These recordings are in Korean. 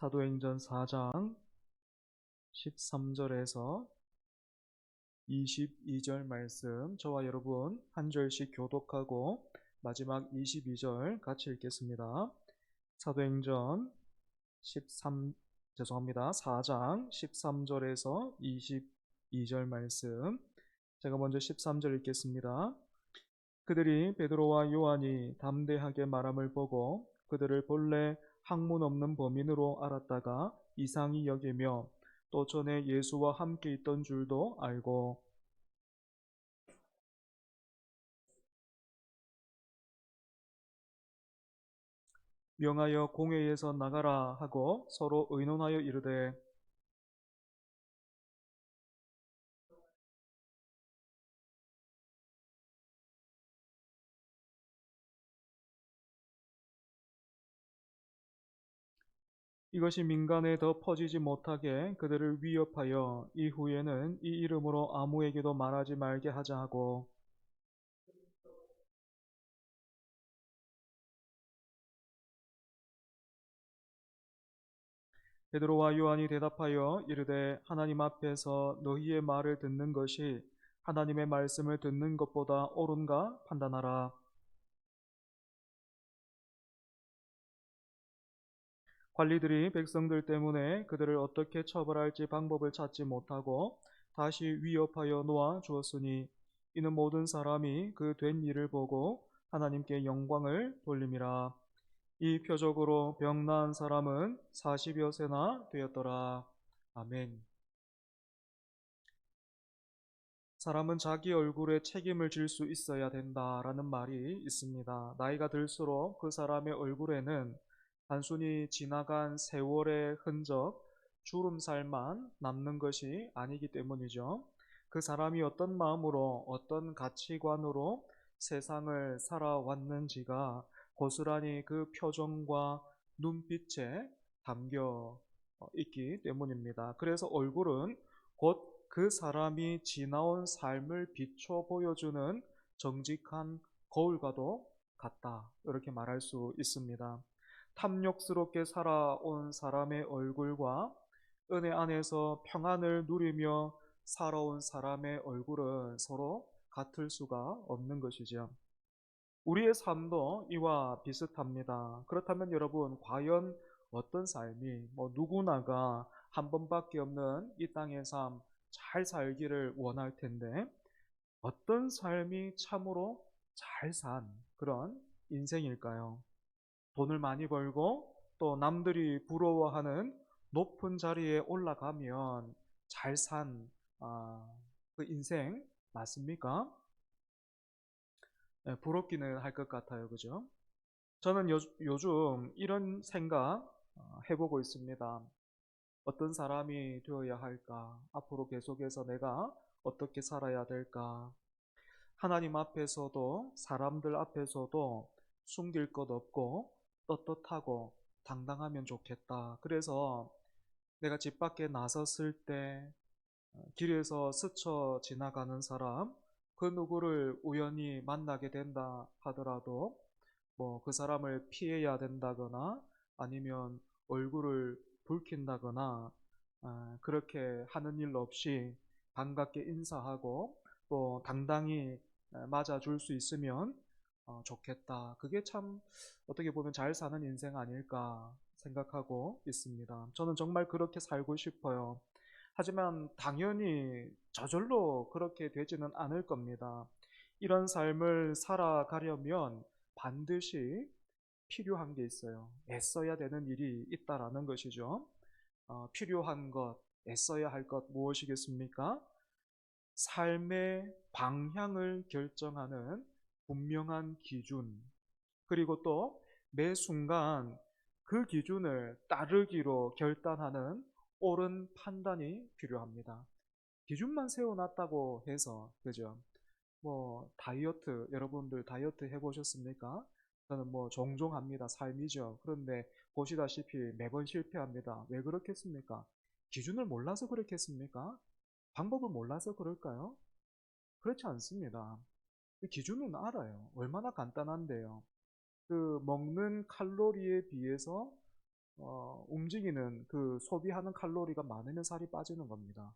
사도행전 4장 13절에서 22절 말씀, 저와 여러분 한 절씩 교독하고 마지막 22절 같이 읽겠습니다. 사도행전 4장 13절에서 22절 말씀, 제가 먼저 13절 읽겠습니다. 그들이 베드로와 요한이 담대하게 말함을 보고 그들을 본래 학문 없는 범인으로 알았다가 이상히 여기며 또 전에 예수와 함께 있던 줄도 알고 명하여 공회에서 나가라 하고 서로 의논하여 이르되 이것이 민간에 더 퍼지지 못하게 그들을 위협하여 이후에는 이 이름으로 아무에게도 말하지 말게 하자 하고 베드로와 요한이 대답하여 이르되 하나님 앞에서 너희의 말을 듣는 것이 하나님의 말씀을 듣는 것보다 옳은가 판단하라. 관리들이 백성들 때문에 그들을 어떻게 처벌할지 방법을 찾지 못하고 다시 위협하여 놓아 주었으니 이는 모든 사람이 그 된 일을 보고 하나님께 영광을 돌림이라. 이 표적으로 병 나은 사람은 40여 세나 되었더라. 아멘. 사람은 자기 얼굴에 책임을 질 수 있어야 된다라는 말이 있습니다. 나이가 들수록 그 사람의 얼굴에는 단순히 지나간 세월의 흔적, 주름살만 남는 것이 아니기 때문이죠. 그 사람이 어떤 마음으로, 어떤 가치관으로 세상을 살아왔는지가 고스란히 그 표정과 눈빛에 담겨 있기 때문입니다. 그래서 얼굴은 곧 그 사람이 지나온 삶을 비춰 보여주는 정직한 거울과도 같다. 이렇게 말할 수 있습니다. 탐욕스럽게 살아온 사람의 얼굴과 은혜 안에서 평안을 누리며 살아온 사람의 얼굴은 서로 같을 수가 없는 것이죠. 우리의 삶도 이와 비슷합니다. 그렇다면 여러분, 과연 어떤 삶이 누구나가 한 번밖에 없는 이 땅의 삶 잘 살기를 원할 텐데 어떤 삶이 참으로 잘 산 그런 인생일까요? 돈을 많이 벌고 또 남들이 부러워하는 높은 자리에 올라가면 잘 산 그 인생 맞습니까? 네, 부럽기는 할 것 같아요. 그죠? 저는 요즘 이런 생각 해보고 있습니다. 어떤 사람이 되어야 할까? 앞으로 계속해서 내가 어떻게 살아야 될까? 하나님 앞에서도 사람들 앞에서도 숨길 것 없고 떳떳하고 당당하면 좋겠다. 그래서 내가 집 밖에 나섰을 때 길에서 스쳐 지나가는 사람, 그 누구를 우연히 만나게 된다 하더라도 그 사람을 피해야 된다거나 아니면 얼굴을 붉힌다거나 그렇게 하는 일 없이 반갑게 인사하고 또 당당히 맞아줄 수 있으면 좋겠다. 그게 참 어떻게 보면 잘 사는 인생 아닐까 생각하고 있습니다. 저는 정말 그렇게 살고 싶어요. 하지만 당연히 저절로 그렇게 되지는 않을 겁니다. 이런 삶을 살아가려면 반드시 필요한 게 있어요. 애써야 되는 일이 있다라는 것이죠. 필요한 것, 애써야 할 것 무엇이겠습니까? 삶의 방향을 결정하는 분명한 기준, 그리고 또 매 순간 그 기준을 따르기로 결단하는 옳은 판단이 필요합니다. 기준만 세워놨다고 해서, 그죠? 다이어트, 여러분들 다이어트 해보셨습니까? 저는 종종 합니다. 삶이죠. 그런데 보시다시피 매번 실패합니다. 왜 그렇겠습니까? 기준을 몰라서 그렇겠습니까? 방법을 몰라서 그럴까요? 그렇지 않습니다. 그 기준은 알아요. 얼마나 간단한데요. 그 먹는 칼로리에 비해서 움직이는 그 소비하는 칼로리가 많으면 살이 빠지는 겁니다.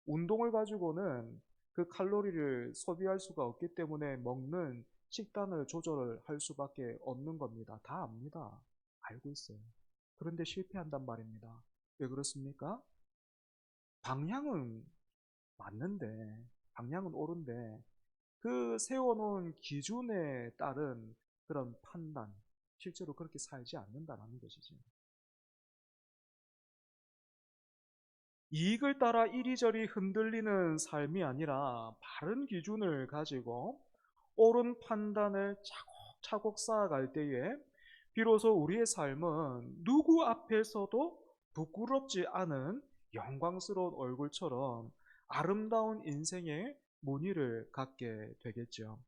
운동을 가지고는 그 칼로리를 소비할 수가 없기 때문에 먹는 식단을 조절을 할 수밖에 없는 겁니다. 다 압니다. 알고 있어요. 그런데 실패한단 말입니다. 왜 그렇습니까? 방향은 맞는데, 방향은 옳은데, 그 세워놓은 기준에 따른 그런 판단, 실제로 그렇게 살지 않는다는 것이죠. 이익을 따라 이리저리 흔들리는 삶이 아니라 바른 기준을 가지고 옳은 판단을 차곡차곡 쌓아갈 때에 비로소 우리의 삶은 누구 앞에서도 부끄럽지 않은 영광스러운 얼굴처럼 아름다운 인생의 무늬를 갖게 되겠죠.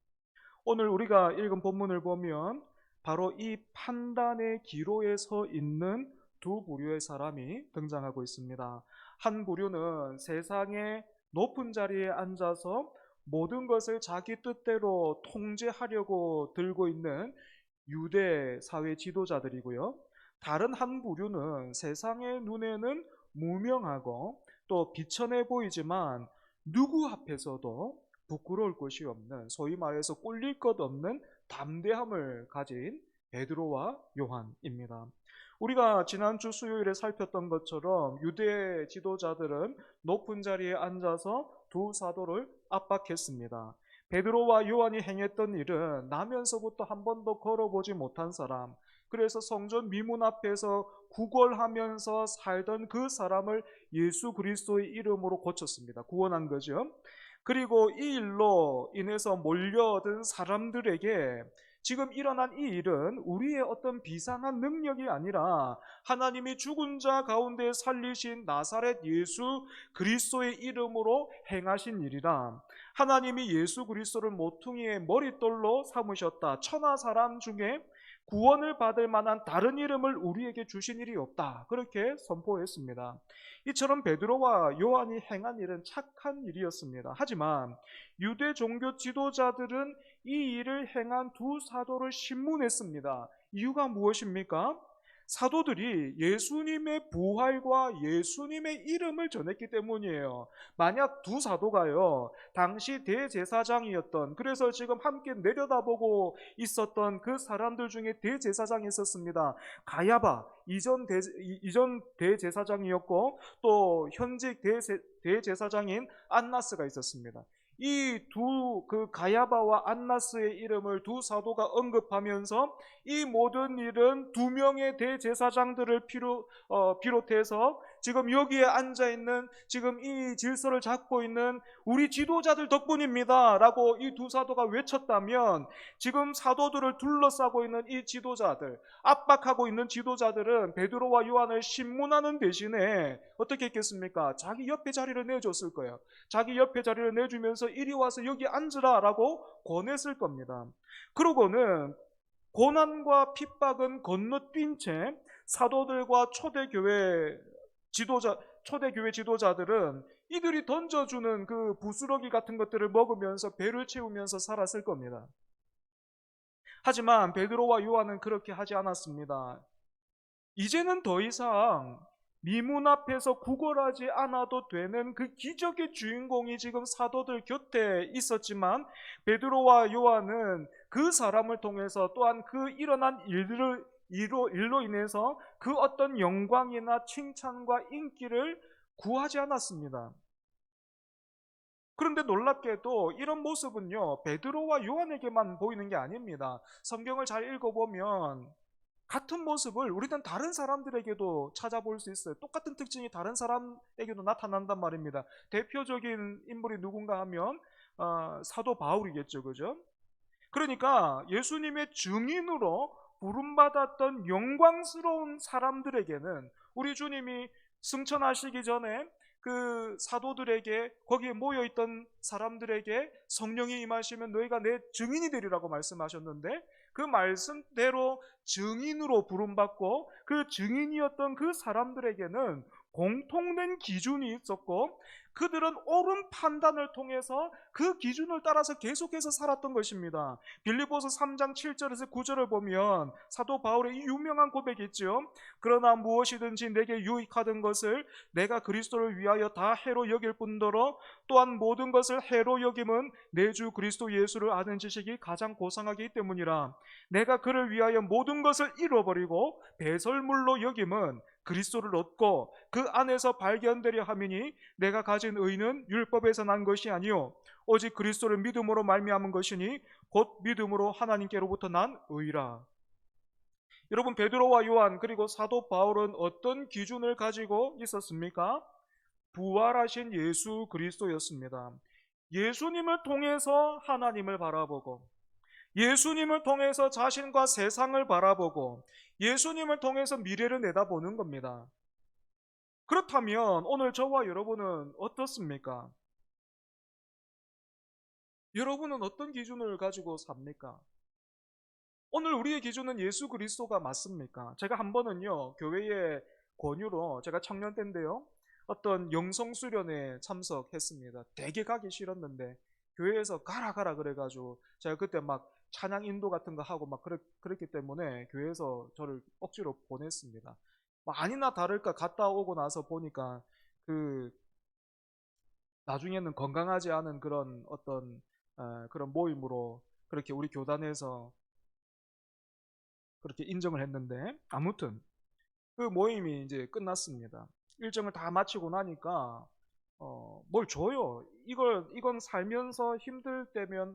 오늘 우리가 읽은 본문을 보면 바로 이 판단의 기로에 서 있는 두 부류의 사람이 등장하고 있습니다. 한 부류는 세상의 높은 자리에 앉아서 모든 것을 자기 뜻대로 통제하려고 들고 있는 유대 사회 지도자들이고요. 다른 한 부류는 세상의 눈에는 무명하고 또 비천해 보이지만 누구 앞에서도 부끄러울 것이 없는, 소위 말해서 꿀릴 것 없는 담대함을 가진 베드로와 요한입니다. 우리가 지난주 수요일에 살폈던 것처럼 유대 지도자들은 높은 자리에 앉아서 두 사도를 압박했습니다. 베드로와 요한이 행했던 일은 나면서부터 한 번도 걸어보지 못한 사람, 그래서 성전 미문 앞에서 구걸하면서 살던 그 사람을 예수 그리스도의 이름으로 고쳤습니다. 구원한 거죠. 그리고 이 일로 인해서 몰려든 사람들에게 지금 일어난 이 일은 우리의 어떤 비상한 능력이 아니라 하나님이 죽은 자 가운데 살리신 나사렛 예수 그리스도의 이름으로 행하신 일이라, 하나님이 예수 그리스도를 모퉁이의 머릿돌로 삼으셨다. 천하 사람 중에 구원을 받을 만한 다른 이름을 우리에게 주신 일이 없다. 그렇게 선포했습니다. 이처럼 베드로와 요한이 행한 일은 착한 일이었습니다. 하지만 유대 종교 지도자들은 이 일을 행한 두 사도를 신문했습니다. 이유가 무엇입니까? 사도들이 예수님의 부활과 예수님의 이름을 전했기 때문이에요. 만약 두 사도가요, 당시 대제사장이었던, 그래서 지금 함께 내려다보고 있었던 그 사람들 중에 대제사장이 있었습니다. 가야바, 이전 대제사장이었고 또 현직 대제사장인 안나스가 있었습니다. 이 그 가야바와 안나스의 이름을 두 사도가 언급하면서 이 모든 일은 두 명의 대제사장들을 비롯해서 지금 여기에 앉아있는, 지금 이 질서를 잡고 있는 우리 지도자들 덕분입니다 라고 이 두 사도가 외쳤다면, 지금 사도들을 둘러싸고 있는 이 지도자들, 압박하고 있는 지도자들은 베드로와 요한을 신문하는 대신에 어떻게 했겠습니까? 자기 옆에 자리를 내줬을 거예요. 자기 옆에 자리를 내주면서 이리 와서 여기 앉으라 라고 권했을 겁니다. 그러고는 고난과 핍박은 건너뛴 채 사도들과 초대교회 지도자들은 이들이 던져주는 그 부스러기 같은 것들을 먹으면서 배를 채우면서 살았을 겁니다. 하지만 베드로와 요한은 그렇게 하지 않았습니다. 이제는 더 이상 미문 앞에서 구걸하지 않아도 되는 그 기적의 주인공이 지금 사도들 곁에 있었지만, 베드로와 요한은 그 사람을 통해서 또한 그 일어난 일로 인해서 그 어떤 영광이나 칭찬과 인기를 구하지 않았습니다. 그런데 놀랍게도 이런 모습은요, 베드로와 요한에게만 보이는 게 아닙니다. 성경을 잘 읽어보면 같은 모습을 우리는 다른 사람들에게도 찾아볼 수 있어요. 똑같은 특징이 다른 사람에게도 나타난단 말입니다. 대표적인 인물이 누군가 하면 사도 바울이겠죠, 그죠? 그러니까 예수님의 증인으로 부름받았던 영광스러운 사람들에게는 우리 주님이 승천하시기 전에 그 사도들에게, 거기에 모여있던 사람들에게 성령이 임하시면 너희가 내 증인이 되리라고 말씀하셨는데, 그 말씀대로 증인으로 부름받고 그 증인이었던 그 사람들에게는 공통된 기준이 있었고 그들은 옳은 판단을 통해서 그 기준을 따라서 계속해서 살았던 것입니다. 빌립보서 3장 7절에서 9절을 보면 사도 바울의 이 유명한 고백이 있죠. 그러나 무엇이든지 내게 유익하던 것을 내가 그리스도를 위하여 다 해로 여길 뿐더러 또한 모든 것을 해로 여김은 내 주 그리스도 예수를 아는 지식이 가장 고상하기 때문이라. 내가 그를 위하여 모든 것을 잃어버리고 배설물로 여김은 그리스도를 얻고 그 안에서 발견되려 함이니 내가 가진 의는 율법에서 난 것이 아니요 오직 그리스도를 믿음으로 말미암은 것이니 곧 믿음으로 하나님께로부터 난 의라. 여러분, 베드로와 요한 그리고 사도 바울은 어떤 기준을 가지고 있었습니까? 부활하신 예수 그리스도였습니다. 예수님을 통해서 하나님을 바라보고 예수님을 통해서 자신과 세상을 바라보고 예수님을 통해서 미래를 내다보는 겁니다. 그렇다면 오늘 저와 여러분은 어떻습니까? 여러분은 어떤 기준을 가지고 삽니까? 오늘 우리의 기준은 예수 그리스도가 맞습니까? 제가 한 번은요, 교회의 권유로 제가 청년 때인데요, 어떤 영성 수련회 참석했습니다. 되게 가기 싫었는데 교회에서 가라 그래가지고 제가 그때 막 찬양 인도 같은 거 하고 막 그랬기 때문에 교회에서 저를 억지로 보냈습니다. 뭐 아니나 다를까 갔다 오고 나서 보니까 그 나중에는 건강하지 않은 그런 어떤 그런 모임으로 그렇게 우리 교단에서 그렇게 인정을 했는데, 아무튼 그 모임이 이제 끝났습니다. 일정을 다 마치고 나니까 뭘 줘요. 이건 살면서 힘들 때면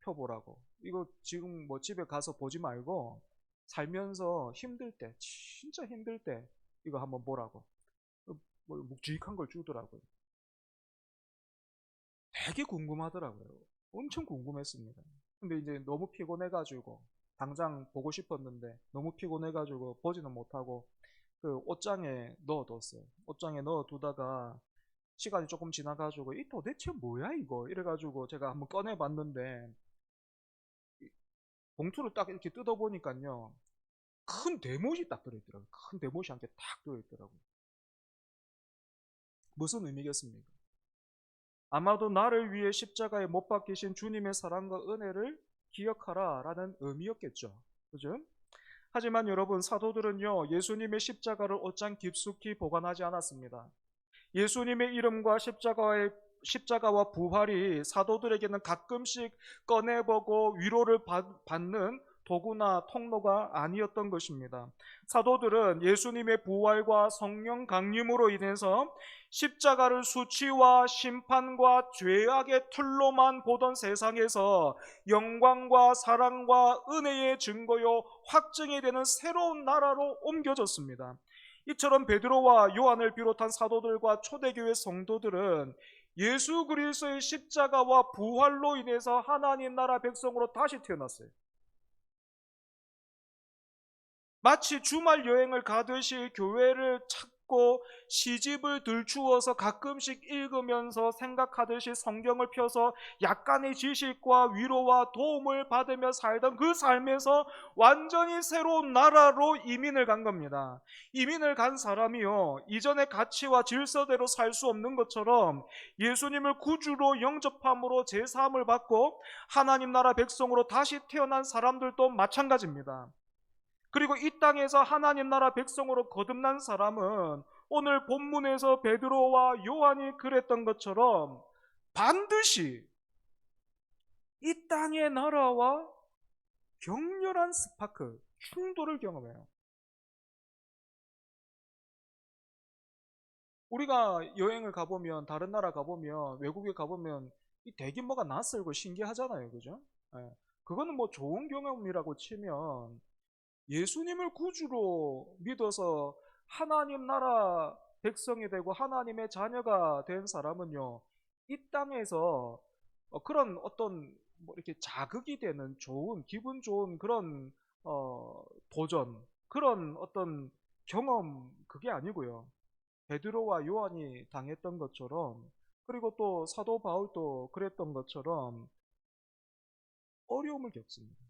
펴보라고. 이거 지금 뭐 집에 가서 보지 말고 살면서 힘들 때, 진짜 힘들 때 이거 한번 보라고. 뭐 묵직한 걸 주더라고요. 되게 궁금하더라고요. 엄청 궁금했습니다. 근데 이제 너무 피곤해가지고 당장 보고 싶었는데 너무 피곤해가지고 보지는 못하고 그 옷장에 넣어뒀어요. 옷장에 넣어두다가 시간이 조금 지나가지고 이 도대체 뭐야 이거 이래가지고 제가 한번 꺼내봤는데 봉투를 딱 이렇게 뜯어보니까요, 큰 대못이 딱 들어있더라고요. 큰 대못이 한 개 딱 들어있더라고요. 무슨 의미겠습니까? 아마도 나를 위해 십자가에 못 박히신 주님의 사랑과 은혜를 기억하라 라는 의미였겠죠. 그죠? 하지만 여러분, 사도들은요, 예수님의 십자가를 옷장 깊숙이 보관하지 않았습니다. 예수님의 이름과 십자가와 부활이 사도들에게는 가끔씩 꺼내보고 위로를 받는 도구나 통로가 아니었던 것입니다. 사도들은 예수님의 부활과 성령 강림으로 인해서 십자가를 수치와 심판과 죄악의 틀로만 보던 세상에서 영광과 사랑과 은혜의 증거요 확증이 되는 새로운 나라로 옮겨졌습니다. 이처럼 베드로와 요한을 비롯한 사도들과 초대교회 성도들은 예수 그리스도의 십자가와 부활로 인해서 하나님 나라 백성으로 다시 태어났어요. 마치 주말 여행을 가듯이 교회를 찾고 시집을 들추어서 가끔씩 읽으면서 생각하듯이 성경을 펴서 약간의 지식과 위로와 도움을 받으며 살던 그 삶에서 완전히 새로운 나라로 이민을 간 겁니다. 이민을 간 사람이요, 이전의 가치와 질서대로 살 수 없는 것처럼 예수님을 구주로 영접함으로 제사함을 받고 하나님 나라 백성으로 다시 태어난 사람들도 마찬가지입니다. 그리고 이 땅에서 하나님 나라 백성으로 거듭난 사람은 오늘 본문에서 베드로와 요한이 그랬던 것처럼 반드시 이 땅의 나라와 격렬한 스파크, 충돌을 경험해요. 우리가 여행을 가보면, 다른 나라 가보면, 외국에 가보면 이 되게 뭐가 낯설고 신기하잖아요. 그죠? 예. 그거는 뭐 좋은 경험이라고 치면 예수님을 구주로 믿어서 하나님 나라 백성이 되고 하나님의 자녀가 된 사람은요, 이 땅에서 그런 어떤 뭐 이렇게 자극이 되는 좋은, 기분 좋은 그런 도전, 그런 어떤 경험, 그게 아니고요. 베드로와 요한이 당했던 것처럼, 그리고 또 사도 바울도 그랬던 것처럼 어려움을 겪습니다.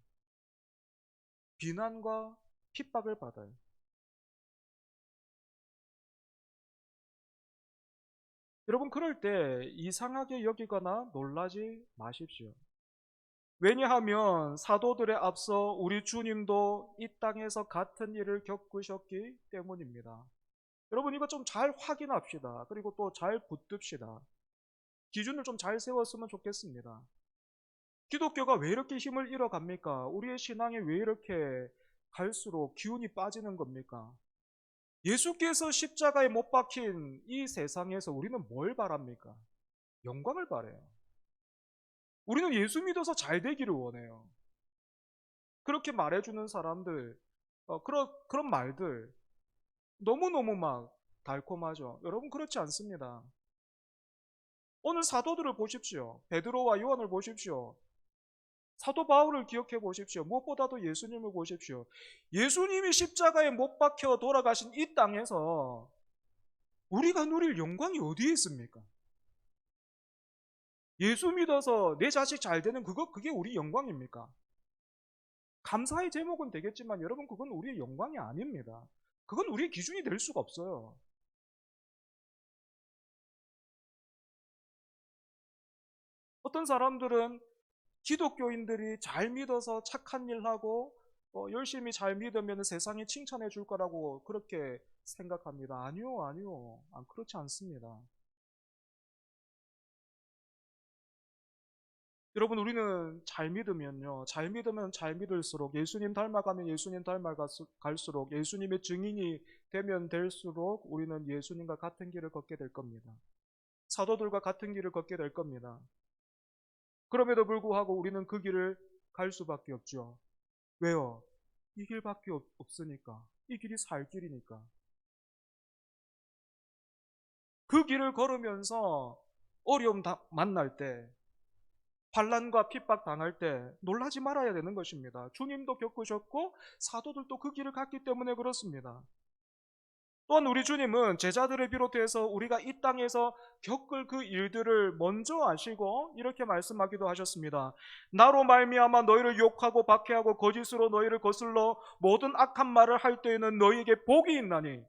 비난과 핍박을 받아요. 여러분, 그럴 때 이상하게 여기거나 놀라지 마십시오. 왜냐하면 사도들에 앞서 우리 주님도 이 땅에서 같은 일을 겪으셨기 때문입니다. 여러분, 이거 좀 잘 확인합시다. 그리고 또 잘 붙듭시다. 기준을 좀 잘 세웠으면 좋겠습니다. 기독교가 왜 이렇게 힘을 잃어갑니까? 우리의 신앙이 왜 이렇게 갈수록 기운이 빠지는 겁니까? 예수께서 십자가에 못 박힌 이 세상에서 우리는 뭘 바랍니까? 영광을 바라요. 우리는 예수 믿어서 잘 되기를 원해요. 그렇게 말해주는 사람들, 그런 말들, 너무너무 막 달콤하죠. 여러분, 그렇지 않습니다. 오늘 사도들을 보십시오. 베드로와 요한을 보십시오. 사도 바울을 기억해 보십시오. 무엇보다도 예수님을 보십시오. 예수님이 십자가에 못 박혀 돌아가신 이 땅에서 우리가 누릴 영광이 어디에 있습니까? 예수 믿어서 내 자식 잘 되는 그게 우리 영광입니까? 감사의 제목은 되겠지만 여러분, 그건 우리의 영광이 아닙니다. 그건 우리의 기준이 될 수가 없어요. 어떤 사람들은 기독교인들이 잘 믿어서 착한 일 하고 열심히 잘 믿으면 세상이 칭찬해 줄 거라고 그렇게 생각합니다. 아니요, 아니요. 그렇지 않습니다. 여러분, 우리는 잘 믿으면요, 잘 믿으면 잘 믿을수록, 예수님 닮아가면 예수님 닮아갈수록, 예수님의 증인이 되면 될수록 우리는 예수님과 같은 길을 걷게 될 겁니다. 사도들과 같은 길을 걷게 될 겁니다. 그럼에도 불구하고 우리는 그 길을 갈 수밖에 없죠. 왜요? 이 길밖에 없으니까. 이 길이 살 길이니까. 그 길을 걸으면서 어려움 만날 때, 반란과 핍박 당할 때 놀라지 말아야 되는 것입니다. 주님도 겪으셨고 사도들도 그 길을 갔기 때문에 그렇습니다. 또한 우리 주님은 제자들을 비롯해서 우리가 이 땅에서 겪을 그 일들을 먼저 아시고 이렇게 말씀하기도 하셨습니다. 나로 말미암아 너희를 욕하고 박해하고 거짓으로 너희를 거슬러 모든 악한 말을 할 때에는 너희에게 복이 있나니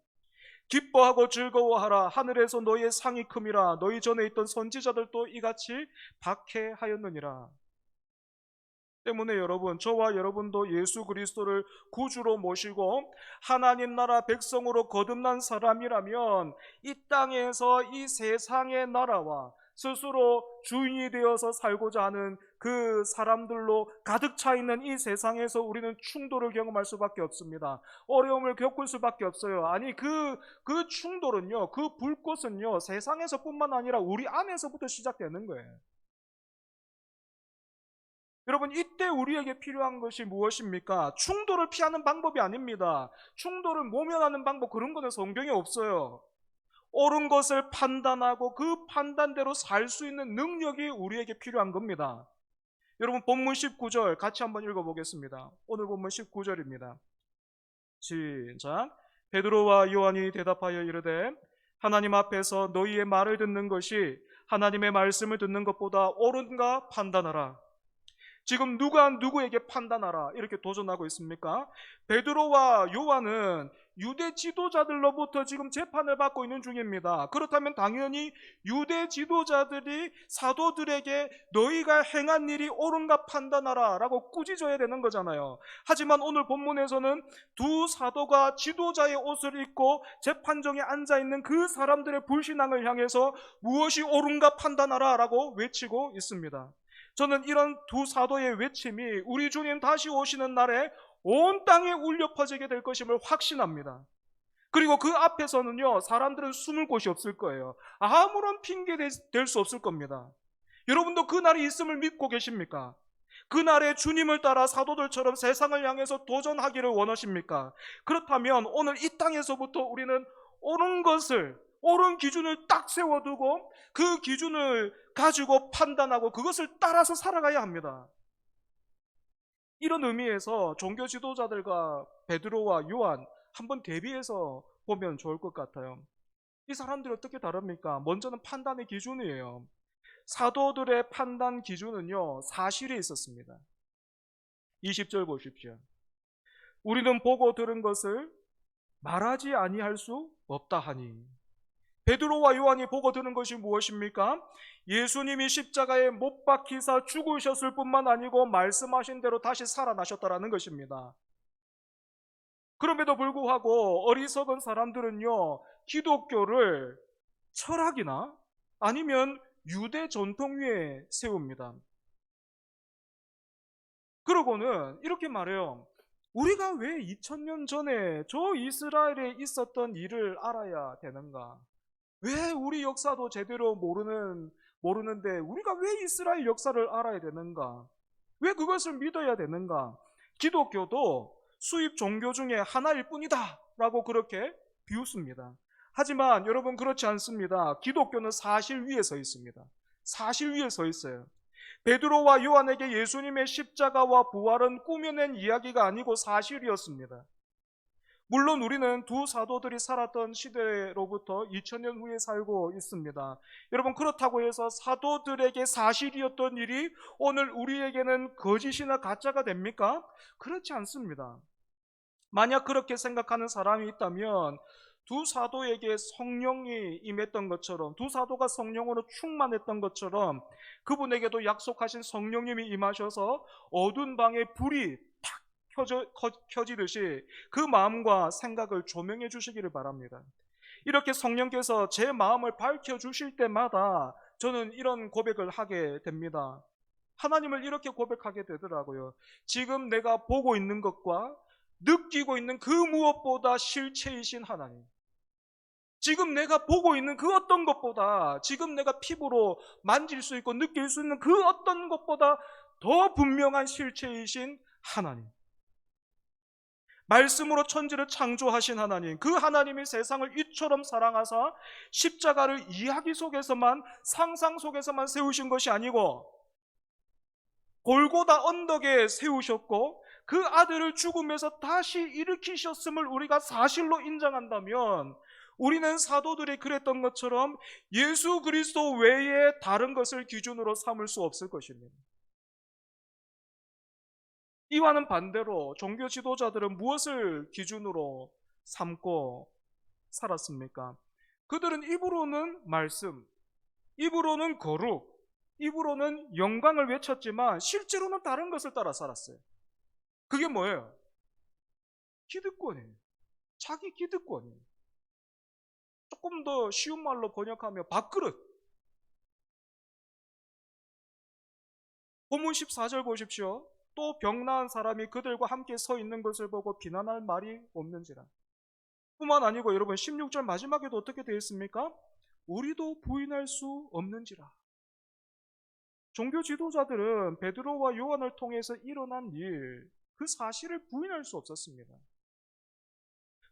기뻐하고 즐거워하라. 하늘에서 너희의 상이 큼이라. 너희 전에 있던 선지자들도 이같이 박해하였느니라. 때문에 여러분, 저와 여러분도 예수 그리스도를 구주로 모시고 하나님 나라 백성으로 거듭난 사람이라면 이 땅에서 이 세상의 나라와 스스로 주인이 되어서 살고자 하는 그 사람들로 가득 차 있는 이 세상에서 우리는 충돌을 경험할 수밖에 없습니다. 어려움을 겪을 수밖에 없어요. 아니, 그 충돌은요, 그 불꽃은요, 세상에서뿐만 아니라 우리 안에서부터 시작되는 거예요. 여러분, 이때 우리에게 필요한 것이 무엇입니까? 충돌을 피하는 방법이 아닙니다. 충돌을 모면하는 방법, 그런 거는 성경에 없어요. 옳은 것을 판단하고 그 판단대로 살 수 있는 능력이 우리에게 필요한 겁니다. 여러분, 본문 19절 같이 한번 읽어보겠습니다. 오늘 본문 19절입니다. 시작. 베드로와 요한이 대답하여 이르되 하나님 앞에서 너희의 말을 듣는 것이 하나님의 말씀을 듣는 것보다 옳은가 판단하라. 지금 누가 누구에게 판단하라 이렇게 도전하고 있습니까? 베드로와 요한은 유대 지도자들로부터 지금 재판을 받고 있는 중입니다. 그렇다면 당연히 유대 지도자들이 사도들에게 너희가 행한 일이 옳은가 판단하라 라고 꾸짖어야 되는 거잖아요. 하지만 오늘 본문에서는 두 사도가 지도자의 옷을 입고 재판정에 앉아있는 그 사람들의 불신앙을 향해서 무엇이 옳은가 판단하라 라고 외치고 있습니다. 저는 이런 두 사도의 외침이 우리 주님 다시 오시는 날에 온 땅에 울려 퍼지게 될 것임을 확신합니다. 그리고 그 앞에서는요, 사람들은 숨을 곳이 없을 거예요. 아무런 핑계 댈 수 없을 겁니다. 여러분도 그 날이 있음을 믿고 계십니까? 그 날에 주님을 따라 사도들처럼 세상을 향해서 도전하기를 원하십니까? 그렇다면 오늘 이 땅에서부터 우리는 옳은 기준을 딱 세워두고 그 기준을 가지고 판단하고 그것을 따라서 살아가야 합니다. 이런 의미에서 종교 지도자들과 베드로와 요한 한번 대비해서 보면 좋을 것 같아요. 이 사람들이 어떻게 다릅니까? 먼저는 판단의 기준이에요. 사도들의 판단 기준은요, 사실에 있었습니다. 20절 보십시오. 우리는 보고 들은 것을 말하지 아니할 수 없다 하니. 베드로와 요한이 보고 들은 것이 무엇입니까? 예수님이 십자가에 못 박히사 죽으셨을 뿐만 아니고 말씀하신 대로 다시 살아나셨다라는 것입니다. 그럼에도 불구하고 어리석은 사람들은요, 기독교를 철학이나 아니면 유대 전통 위에 세웁니다. 그러고는 이렇게 말해요. 우리가 왜 2000년 전에 저 이스라엘에 있었던 일을 알아야 되는가? 왜 우리 역사도 제대로 모르는데 우리가 왜 이스라엘 역사를 알아야 되는가? 왜 그것을 믿어야 되는가? 기독교도 수입 종교 중에 하나일 뿐이다 라고 그렇게 비웃습니다. 하지만 여러분, 그렇지 않습니다. 기독교는 사실 위에 서 있습니다. 사실 위에 서 있어요. 베드로와 요한에게 예수님의 십자가와 부활은 꾸며낸 이야기가 아니고 사실이었습니다. 물론 우리는 두 사도들이 살았던 시대로부터 2000년 후에 살고 있습니다. 여러분, 그렇다고 해서 사도들에게 사실이었던 일이 오늘 우리에게는 거짓이나 가짜가 됩니까? 그렇지 않습니다. 만약 그렇게 생각하는 사람이 있다면 두 사도에게 성령이 임했던 것처럼, 두 사도가 성령으로 충만했던 것처럼 그분에게도 약속하신 성령님이 임하셔서 어두운 방에 불이 탁 켜지듯이 그 마음과 생각을 조명해 주시기를 바랍니다. 이렇게 성령께서 제 마음을 밝혀주실 때마다 저는 이런 고백을 하게 됩니다. 하나님을 이렇게 고백하게 되더라고요. 지금 내가 보고 있는 것과 느끼고 있는 그 무엇보다 실체이신 하나님, 지금 내가 보고 있는 그 어떤 것보다, 지금 내가 피부로 만질 수 있고 느낄 수 있는 그 어떤 것보다 더 분명한 실체이신 하나님, 말씀으로 천지를 창조하신 하나님, 그 하나님이 세상을 이처럼 사랑하사 십자가를 이야기 속에서만, 상상 속에서만 세우신 것이 아니고 골고다 언덕에 세우셨고 그 아들을 죽음에서 다시 일으키셨음을 우리가 사실로 인정한다면 우리는 사도들이 그랬던 것처럼 예수 그리스도 외에 다른 것을 기준으로 삼을 수 없을 것입니다. 이와는 반대로 종교 지도자들은 무엇을 기준으로 삼고 살았습니까? 그들은 입으로는 말씀, 입으로는 거룩, 입으로는 영광을 외쳤지만 실제로는 다른 것을 따라 살았어요. 그게 뭐예요? 기득권이에요. 자기 기득권이에요. 조금 더 쉬운 말로 번역하면 밥그릇. 본문 14절 보십시오. 또 병나은 사람이 그들과 함께 서 있는 것을 보고 비난할 말이 없는지라. 뿐만 아니고 여러분, 16절 마지막에도 어떻게 되어 있습니까? 우리도 부인할 수 없는지라. 종교 지도자들은 베드로와 요한을 통해서 일어난 일, 그 사실을 부인할 수 없었습니다.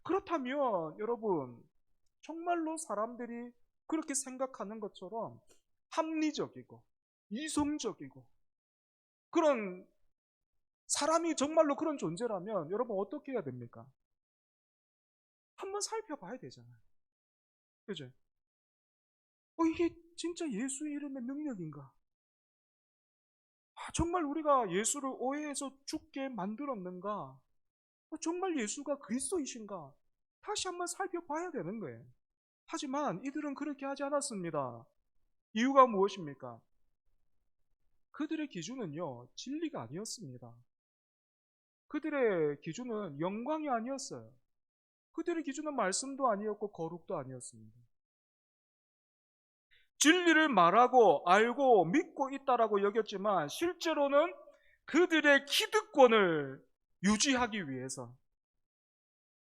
그렇다면 여러분, 정말로 사람들이 그렇게 생각하는 것처럼 합리적이고 이성적이고 그런 사람이 정말로 그런 존재라면 여러분 어떻게 해야 됩니까? 한번 살펴봐야 되잖아요. 그죠? 이게 진짜 예수 이름의 능력인가? 정말 우리가 예수를 오해해서 죽게 만들었는가? 정말 예수가 그리스도이신가? 다시 한번 살펴봐야 되는 거예요. 하지만 이들은 그렇게 하지 않았습니다. 이유가 무엇입니까? 그들의 기준은요, 진리가 아니었습니다. 그들의 기준은 영광이 아니었어요. 그들의 기준은 말씀도 아니었고 거룩도 아니었습니다. 진리를 말하고 알고 믿고 있다라고 여겼지만 실제로는 그들의 기득권을 유지하기 위해서,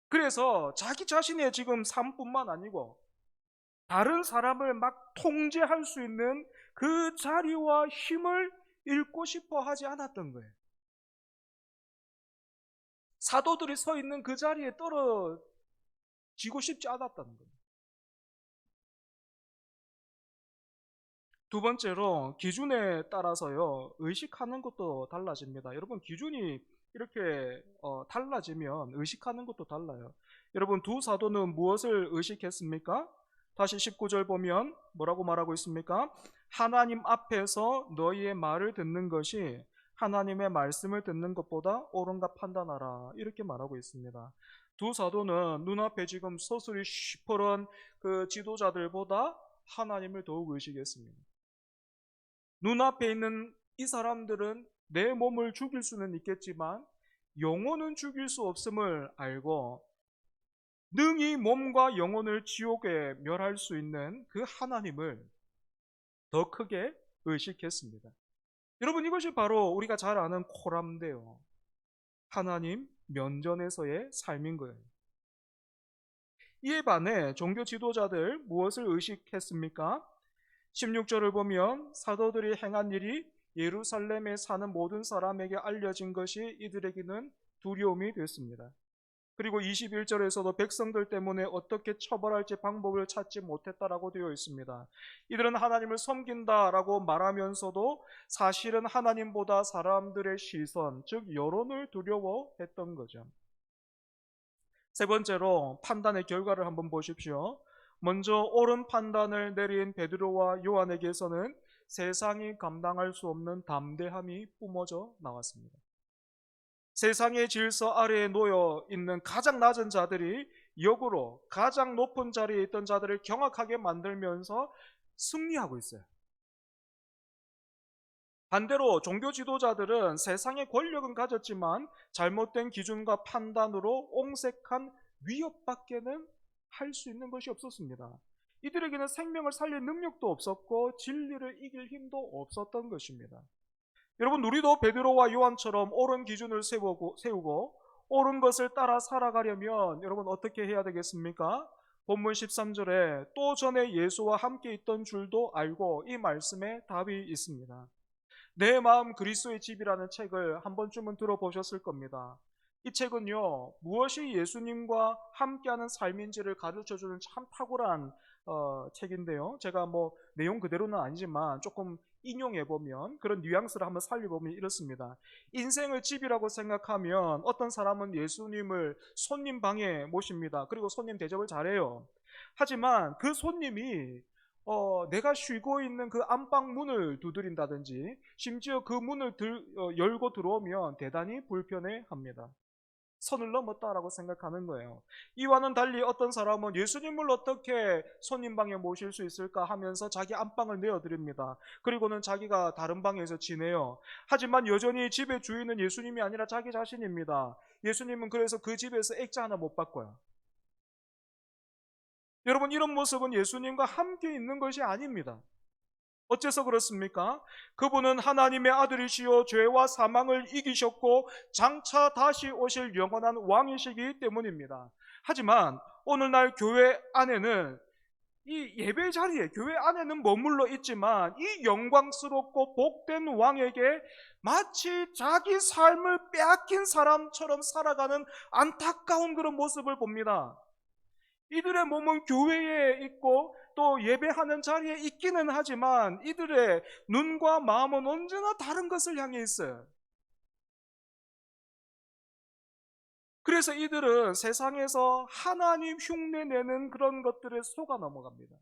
그래서 자기 자신의 지금 삶뿐만 아니고 다른 사람을 막 통제할 수 있는 그 자리와 힘을 잃고 싶어 하지 않았던 거예요. 사도들이 서 있는 그 자리에 떨어지고 싶지 않았다는 거예요. 두 번째로, 기준에 따라서요, 의식하는 것도 달라집니다. 여러분, 기준이 이렇게 달라지면 의식하는 것도 달라요. 여러분, 두 사도는 무엇을 의식했습니까? 다시 19절 보면 뭐라고 말하고 있습니까? 하나님 앞에서 너희의 말을 듣는 것이 하나님의 말씀을 듣는 것보다 옳은가 판단하라, 이렇게 말하고 있습니다. 두 사도는 눈앞에 지금 서술이 시퍼런 그 지도자들보다 하나님을 더욱 의식했습니다. 눈앞에 있는 이 사람들은 내 몸을 죽일 수는 있겠지만 영혼은 죽일 수 없음을 알고 능히 몸과 영혼을 지옥에 멸할 수 있는 그 하나님을 더 크게 의식했습니다. 여러분, 이것이 바로 우리가 잘 아는 코람데요, 하나님 면전에서의 삶인 거예요. 이에 반해 종교 지도자들 무엇을 의식했습니까? 16절을 보면 사도들이 행한 일이 예루살렘에 사는 모든 사람에게 알려진 것이 이들에게는 두려움이 됐습니다. 그리고 21절에서도 백성들 때문에 어떻게 처벌할지 방법을 찾지 못했다라고 되어 있습니다. 이들은 하나님을 섬긴다라고 말하면서도 사실은 하나님보다 사람들의 시선, 즉 여론을 두려워했던 거죠. 세 번째로 판단의 결과를 한번 보십시오. 먼저 옳은 판단을 내린 베드로와 요한에게서는 세상이 감당할 수 없는 담대함이 뿜어져 나왔습니다. 세상의 질서 아래에 놓여 있는 가장 낮은 자들이 역으로 가장 높은 자리에 있던 자들을 경악하게 만들면서 승리하고 있어요. 반대로 종교 지도자들은 세상의 권력은 가졌지만 잘못된 기준과 판단으로 옹색한 위협밖에는 할 수 있는 것이 없었습니다. 이들에게는 생명을 살릴 능력도 없었고 진리를 이길 힘도 없었던 것입니다. 여러분, 우리도 베드로와 요한처럼 옳은 기준을 세우고 옳은 것을 따라 살아가려면 여러분 어떻게 해야 되겠습니까? 본문 13절에 또 전에 예수와 함께 있던 줄도 알고, 이 말씀에 답이 있습니다. 내 마음 그리스도의 집이라는 책을 한 번쯤은 들어보셨을 겁니다. 이 책은요, 무엇이 예수님과 함께하는 삶인지를 가르쳐주는 참 탁월한 책인데요. 제가 뭐 내용 그대로는 아니지만 조금 인용해보면 그런 뉘앙스를 한번 살려보면 이렇습니다. 인생을 집이라고 생각하면 어떤 사람은 예수님을 손님 방에 모십니다. 그리고 손님 대접을 잘해요. 하지만 그 손님이 내가 쉬고 있는 그 안방 문을 두드린다든지 심지어 그 문을 열고 들어오면 대단히 불편해합니다. 선을 넘었다라고 생각하는 거예요. 이와는 달리 어떤 사람은 예수님을 어떻게 손님 방에 모실 수 있을까 하면서 자기 안방을 내어드립니다. 그리고는 자기가 다른 방에서 지내요. 하지만 여전히 집의 주인은 예수님이 아니라 자기 자신입니다. 예수님은 그래서 그 집에서 액자 하나 못 바꿔요. 여러분, 이런 모습은 예수님과 함께 있는 것이 아닙니다. 어째서 그렇습니까? 그분은 하나님의 아들이시요 죄와 사망을 이기셨고 장차 다시 오실 영원한 왕이시기 때문입니다. 하지만 오늘날 교회 안에는 이 예배 자리에 교회 안에는 머물러 있지만 이 영광스럽고 복된 왕에게 마치 자기 삶을 빼앗긴 사람처럼 살아가는 안타까운 그런 모습을 봅니다. 이들의 몸은 교회에 있고 또 예배하는 자리에 있기는 하지만 이들의 눈과 마음은 언제나 다른 것을 향해 있어요. 그래서 이들은 세상에서 하나님 흉내내는 그런 것들에 속아 넘어갑니다.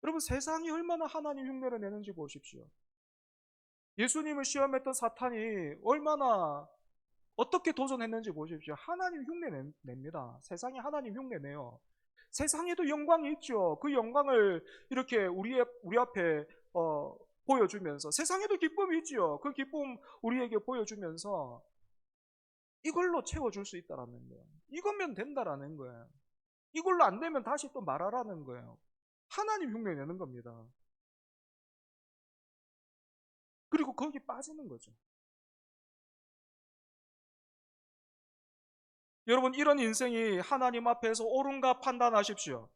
여러분, 세상이 얼마나 하나님 흉내를 내는지 보십시오. 예수님을 시험했던 사탄이 얼마나 어떻게 도전했는지 보십시오. 하나님 흉내 냅니다. 세상이 하나님 흉내 내요. 세상에도 영광이 있죠. 그 영광을 이렇게 우리 앞에 보여주면서, 세상에도 기쁨이 있죠. 그 기쁨 우리에게 보여주면서 이걸로 채워줄 수 있다라는 거예요. 이거면 된다라는 거예요. 이걸로 안 되면 다시 또 말하라는 거예요. 하나님 흉내 내는 겁니다. 그리고 거기 빠지는 거죠. 여러분, 이런 인생이 하나님 앞에서 옳은가 판단하십시오.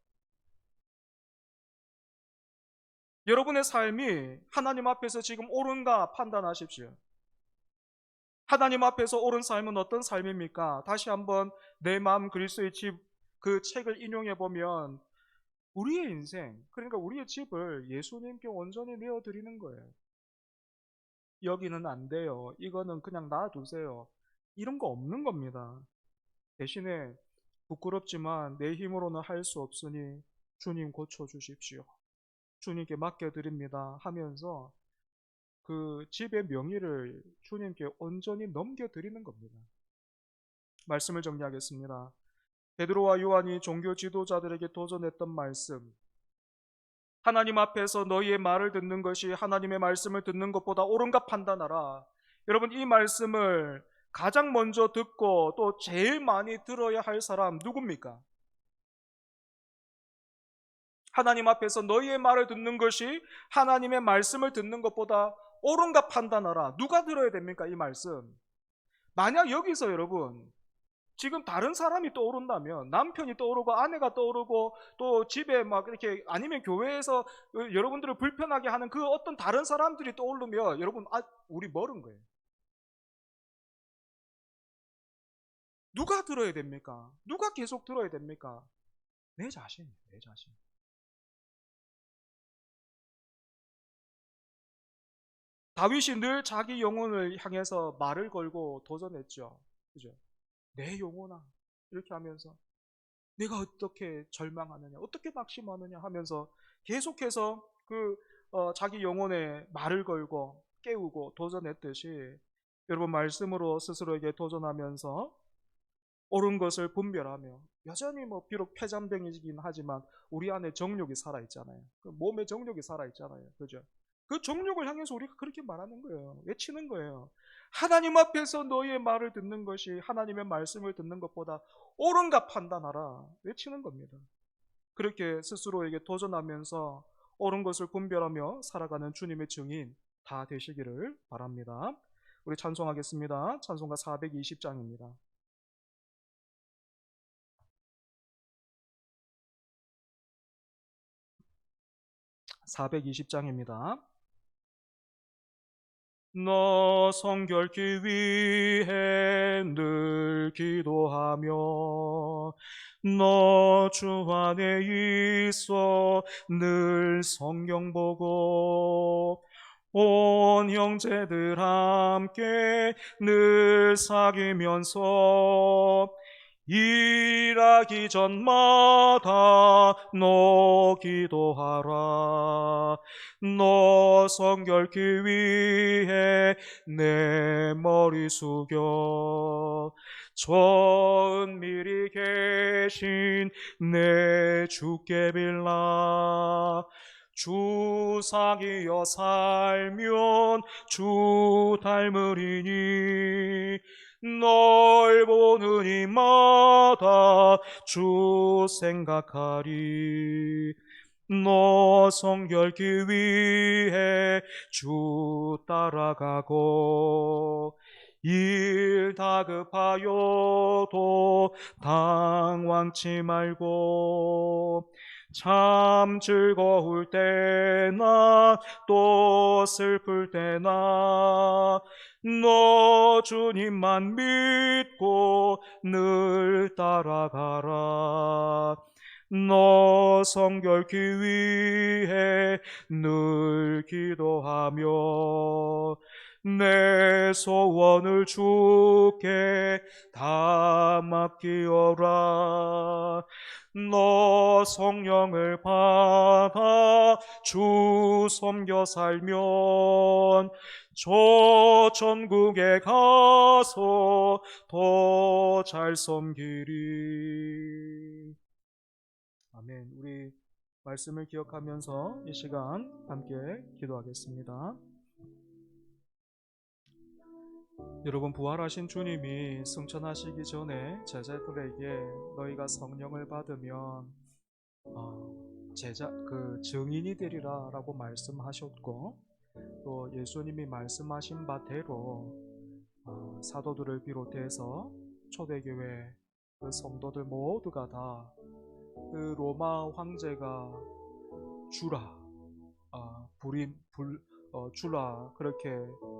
여러분의 삶이 하나님 앞에서 지금 옳은가 판단하십시오. 하나님 앞에서 옳은 삶은 어떤 삶입니까? 다시 한번 내 마음 그리스도의 집, 그 책을 인용해 보면 우리의 인생, 그러니까 우리의 집을 예수님께 온전히 내어드리는 거예요. 여기는 안 돼요. 이거는 그냥 놔두세요. 이런 거 없는 겁니다. 대신에 부끄럽지만 내 힘으로는 할 수 없으니 주님 고쳐주십시오. 주님께 맡겨드립니다 하면서 그 집의 명의를 주님께 온전히 넘겨드리는 겁니다. 말씀을 정리하겠습니다. 베드로와 요한이 종교 지도자들에게 도전했던 말씀, 하나님 앞에서 너희의 말을 듣는 것이 하나님의 말씀을 듣는 것보다 옳은가 판단하라. 여러분, 이 말씀을 가장 먼저 듣고 또 제일 많이 들어야 할 사람 누굽니까? 하나님 앞에서 너희의 말을 듣는 것이 하나님의 말씀을 듣는 것보다 옳은가 판단하라. 누가 들어야 됩니까? 이 말씀. 만약 여기서 여러분 지금 다른 사람이 떠오른다면, 남편이 떠오르고 아내가 떠오르고 또 집에 막 이렇게, 아니면 교회에서 여러분들을 불편하게 하는 그 어떤 다른 사람들이 떠오르면 여러분, 우리 멀은 거예요. 누가 들어야 됩니까? 누가 계속 들어야 됩니까? 내 자신, 내 자신. 다윗이 늘 자기 영혼을 향해서 말을 걸고 도전했죠. 그죠? 내 영혼아, 이렇게 하면서 내가 어떻게 절망하느냐, 어떻게 낙심하느냐 하면서 계속해서 자기 영혼에 말을 걸고 깨우고 도전했듯이, 여러분 말씀으로 스스로에게 도전하면서 옳은 것을 분별하며, 여전히 비록 폐잔병이긴 하지만 우리 안에 정욕이 살아있잖아요. 그 몸에 정욕이 살아있잖아요. 그죠? 그 정욕을 향해서 우리가 그렇게 말하는 거예요. 외치는 거예요. 하나님 앞에서 너희의 말을 듣는 것이 하나님의 말씀을 듣는 것보다 옳은가 판단하라. 외치는 겁니다. 그렇게 스스로에게 도전하면서 옳은 것을 분별하며 살아가는 주님의 증인 다 되시기를 바랍니다. 우리 찬송하겠습니다. 찬송가 420장입니다. 420장입니다. 너 성결케 위해 늘 기도하며 너 주 안에 있어 늘 성경 보고 온 형제들 함께 늘 사귀면서 일하기 전마다 너 기도하라. 너 성결케 위해 내 머리 숙여 저 은밀히 계신 내 주께 빌라. 주 사귀어 살면 주 닮으리니 널 보는 이마다 주 생각하리. 너 성결케 위해 주 따라가고 일 다급하여도 당황치 말고 참 즐거울 때나 또 슬플 때나 너 주님만 믿고 늘 따라가라. 너 성결케 위해 늘 기도하며 내 소원을 주께 다 맡기어라. 너 성령을 받아 주 섬겨 살면 저 천국에 가서 더 잘 섬기리. 아멘. 우리 말씀을 기억하면서 이 시간 함께 기도하겠습니다. 여러분, 부활하신 주님이 승천하시기 전에 제자들에게 너희가 성령을 받으면 증인이 되리라 라고 말씀하셨고, 또 예수님이 말씀하신 바대로 사도들을 비롯해서 초대교회 그 성도들 모두가 다 그 로마 황제가 주라, 주라 그렇게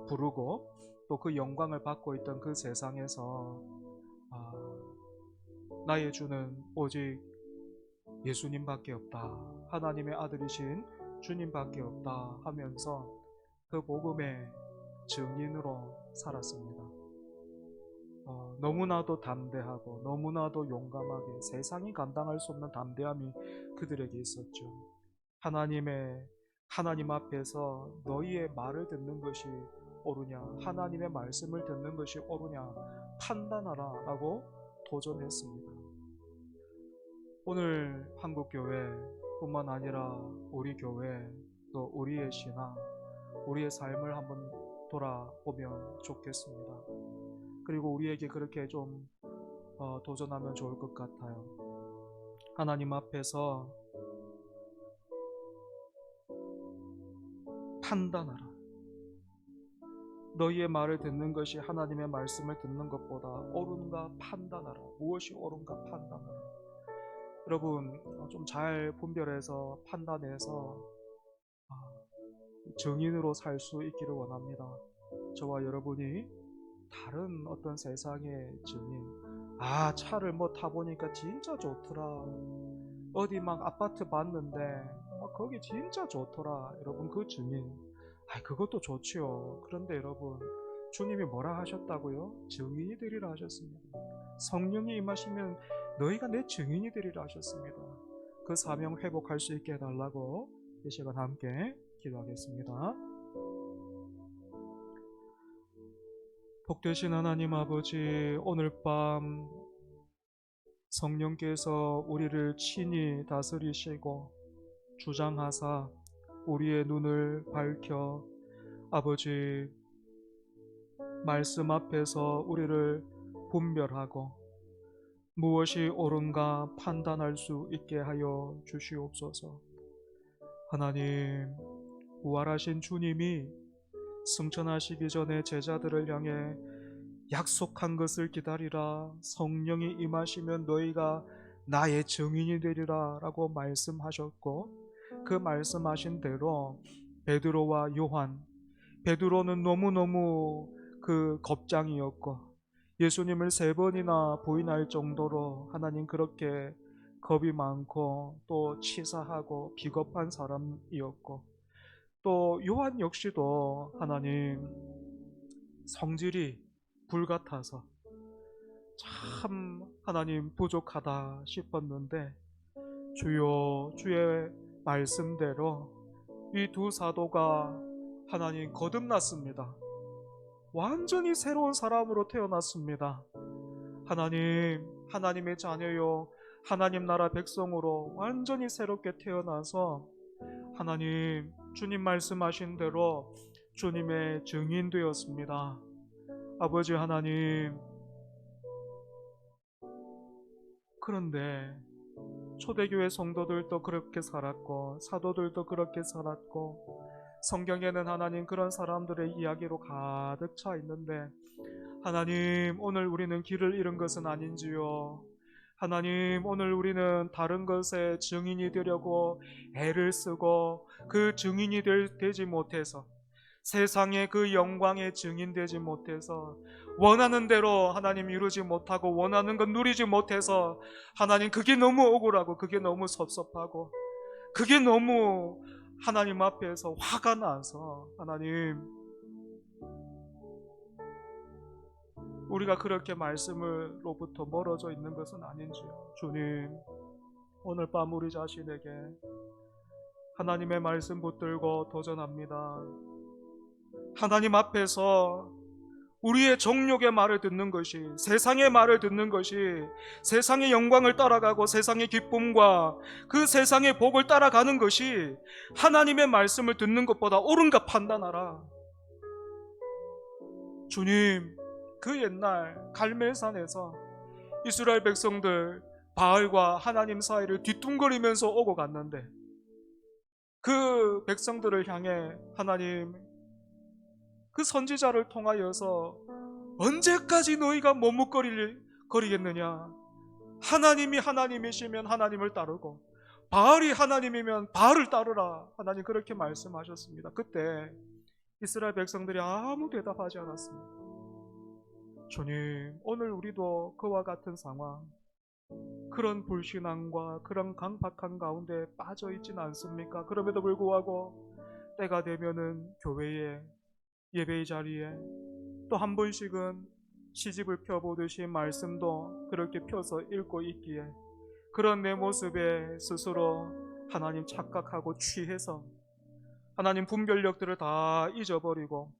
부르고 또 그 영광을 받고 있던 그 세상에서 나의 주는 오직 예수님밖에 없다, 하나님의 아들이신 주님밖에 없다 하면서 그 복음의 증인으로 살았습니다. 너무나도 담대하고 너무나도 용감하게, 세상이 감당할 수 없는 담대함이 그들에게 있었죠. 하나님의 하나님 앞에서 너희의 말을 듣는 것이 옳으냐, 하나님의 말씀을 듣는 것이 옳으냐 판단하라 라고 도전했습니다. 오늘 한국교회뿐만 아니라 우리 교회, 또 우리의 신앙, 우리의 삶을 한번 돌아보면 좋겠습니다. 그리고 우리에게 그렇게 좀 도전하면 좋을 것 같아요. 하나님 앞에서 판단하라. 너희의 말을 듣는 것이 하나님의 말씀을 듣는 것보다 옳은가 판단하라. 무엇이 옳은가 판단하라. 여러분, 좀 잘 분별해서 판단해서 증인으로 살 수 있기를 원합니다. 저와 여러분이 다른 어떤 세상의 증인, 차를 타보니까 진짜 좋더라, 어디 막 아파트 봤는데 거기 진짜 좋더라, 여러분, 그 증인, 그것도 좋지요. 그런데 여러분, 주님이 뭐라 하셨다고요? 증인이 되리라 하셨습니다. 성령이 임하시면 너희가 내 증인이 되리라 하셨습니다. 그 사명 회복할 수 있게 해달라고 이 시간 함께 기도하겠습니다. 복되신 하나님 아버지, 오늘 밤 성령께서 우리를 친히 다스리시고 주장하사 우리의 눈을 밝혀 아버지 말씀 앞에서 우리를 분별하고 무엇이 옳은가 판단할 수 있게 하여 주시옵소서. 하나님, 부활하신 주님이 승천하시기 전에 제자들을 향해 약속한 것을 기다리라, 성령이 임하시면 너희가 나의 증인이 되리라 라고 말씀하셨고, 그 말씀하신 대로 베드로와 요한, 베드로는 너무너무 그 겁장이었고 예수님을 3번이나 부인할 정도로 하나님 그렇게 겁이 많고 또 치사하고 비겁한 사람이었고, 또 요한 역시도 하나님 성질이 불같아서 참 하나님 부족하다 싶었는데 주여, 주의 말씀대로 이 두 사도가 하나님 거듭났습니다. 완전히 새로운 사람으로 태어났습니다. 하나님, 하나님의 자녀요, 하나님 나라 백성으로 완전히 새롭게 태어나서 하나님, 주님 말씀하신 대로 주님의 증인 되었습니다. 아버지 하나님, 그런데 초대교회 성도들도 그렇게 살았고 사도들도 그렇게 살았고 성경에는 하나님 그런 사람들의 이야기로 가득 차 있는데, 하나님, 오늘 우리는 길을 잃은 것은 아닌지요? 하나님, 오늘 우리는 다른 것에 증인이 되려고 애를 쓰고 그 증인이 되지 못해서, 세상의 그 영광의 증인 되지 못해서, 원하는 대로 하나님 이루지 못하고 원하는 건 누리지 못해서 하나님 그게 너무 억울하고 그게 너무 섭섭하고 그게 너무 하나님 앞에서 화가 나서 하나님, 우리가 그렇게 말씀으로부터 멀어져 있는 것은 아닌지요? 주님, 오늘 밤 우리 자신에게 하나님의 말씀 붙들고 도전합니다. 하나님 앞에서 우리의 정욕의 말을 듣는 것이, 세상의 말을 듣는 것이, 세상의 영광을 따라가고 세상의 기쁨과 그 세상의 복을 따라가는 것이 하나님의 말씀을 듣는 것보다 옳은가 판단하라. 주님, 그 옛날 갈멜산에서 이스라엘 백성들 바알과 하나님 사이를 뒤뚱거리면서 오고 갔는데, 그 백성들을 향해 하나님 그 선지자를 통하여서 언제까지 너희가 머뭇거리겠느냐, 하나님이 하나님이시면 하나님을 따르고 바알이 하나님이면 바알을 따르라, 하나님 그렇게 말씀하셨습니다. 그때 이스라엘 백성들이 아무 대답하지 않았습니다. 주님, 오늘 우리도 그와 같은 상황, 그런 불신앙과 그런 강박한 가운데 빠져 있진 않습니까? 그럼에도 불구하고 때가 되면은 교회에, 예배의 자리에 또 한 번씩은 시집을 펴보듯이 말씀도 그렇게 펴서 읽고 있기에 그런 내 모습에 스스로 하나님 착각하고 취해서 하나님 분별력들을 다 잊어버리고